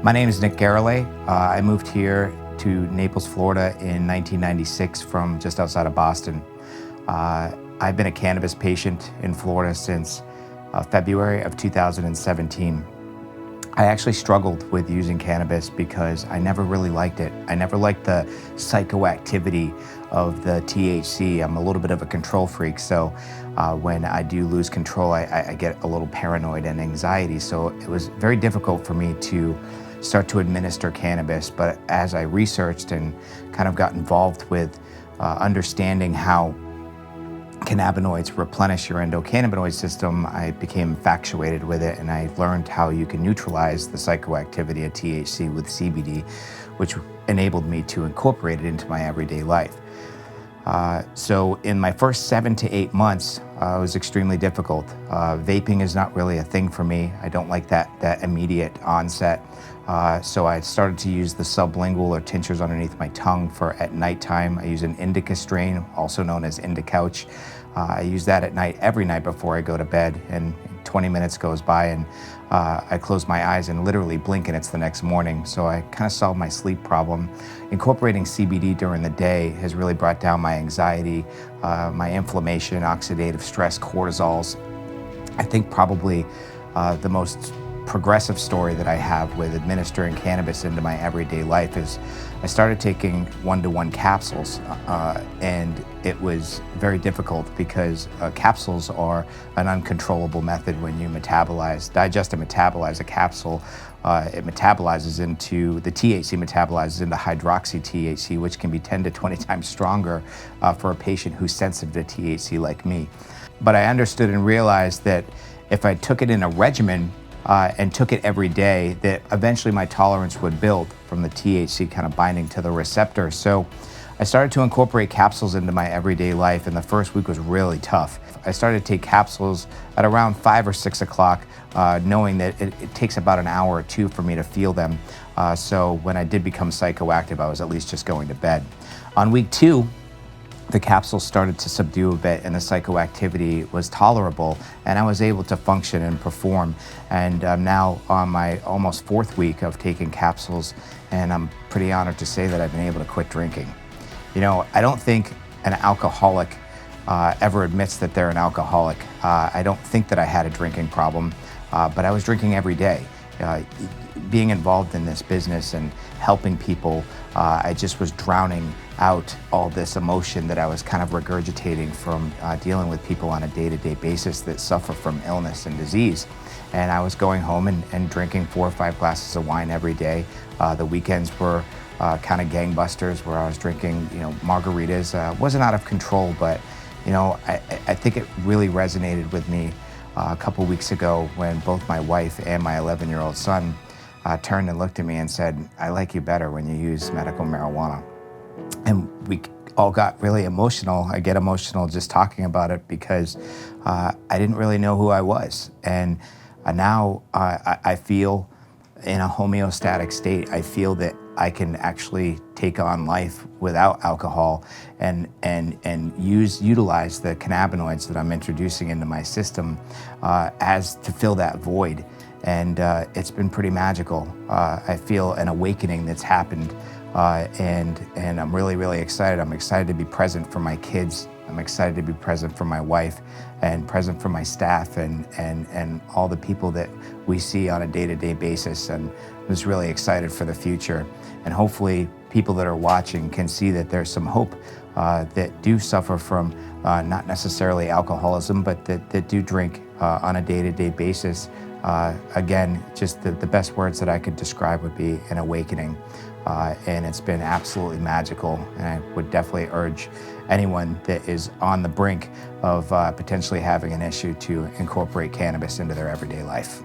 My name is Nick Garrelay. I moved here to Naples, Florida in 1996 from just outside of Boston. I've been a cannabis patient in Florida since February of 2017. I actually struggled with using cannabis because I never really liked it. I never liked the psychoactivity of the THC. I'm a little bit of a control freak, so when I do lose control, I get a little paranoid and anxiety. So it was very difficult for me to start to administer cannabis. But as I researched and kind of got involved with understanding how cannabinoids replenish your endocannabinoid system, I became infatuated with it, and I learned how you can neutralize the psychoactivity of THC with CBD, which enabled me to incorporate it into my everyday life. So in my first 7 to 8 months, it was extremely difficult. Vaping is not really a thing for me. I don't like that immediate onset. So I started to use the sublingual or tinctures underneath my tongue for at nighttime. I use an indica strain, also known as Indicouch. I use that at night, every night before I go to bed, and 20 minutes goes by and I close my eyes and literally blink and it's the next morning. So I kind of solved my sleep problem. Incorporating CBD during the day has really brought down my anxiety, my inflammation, oxidative stress, cortisols. I think probably the most progressive story that I have with administering cannabis into my everyday life is I started taking 1-to-1 capsules, and it was very difficult because capsules are an uncontrollable method when you digest and metabolize a capsule. It metabolizes into, the THC metabolizes into hydroxy-THC, which can be 10 to 20 times stronger for a patient who's sensitive to THC like me. But I understood and realized that if I took it in a regimen, and took it every day, that eventually my tolerance would build from the THC kind of binding to the receptor. So I started to incorporate capsules into my everyday life, and the first week was really tough. I started to take capsules at around 5 or 6 o'clock, knowing that it takes about an hour or two for me to feel them. So when I did become psychoactive, I was at least just going to bed. On week 2, the capsules started to subdue a bit and the psychoactivity was tolerable, and I was able to function and perform. And I'm now on my almost 4th week of taking capsules, and I'm pretty honored to say that I've been able to quit drinking. You know, I don't think an alcoholic ever admits that they're an alcoholic. I don't think that I had a drinking problem, but I was drinking every day. Being involved in this business and helping people, I just was drowning out all this emotion that I was kind of regurgitating from dealing with people on a day-to-day basis that suffer from illness and disease. And I was going home and drinking 4 or 5 glasses of wine every day. The weekends were kind of gangbusters, where I was drinking, margaritas. Wasn't out of control, but I think it really resonated with me a couple weeks ago when both my wife and my 11-year-old son turned and looked at me and said, "I like you better when you use medical marijuana." And we all got really emotional. I get emotional just talking about it because I didn't really know who I was. And now I feel in a homeostatic state. I feel that I can actually take on life without alcohol and utilize the cannabinoids that I'm introducing into my system as to fill that void. And it's been pretty magical. I feel an awakening that's happened, and I'm really, really excited. I'm excited to be present for my kids. I'm excited to be present for my wife and present for my staff and all the people that we see on a day-to-day basis. And I'm just really excited for the future. And hopefully people that are watching can see that there's some hope that do suffer from not necessarily alcoholism, but that do drink on a day-to-day basis. Again, just the best words that I could describe would be an awakening. And it's been absolutely magical. And I would definitely urge anyone that is on the brink of potentially having an issue to incorporate cannabis into their everyday life.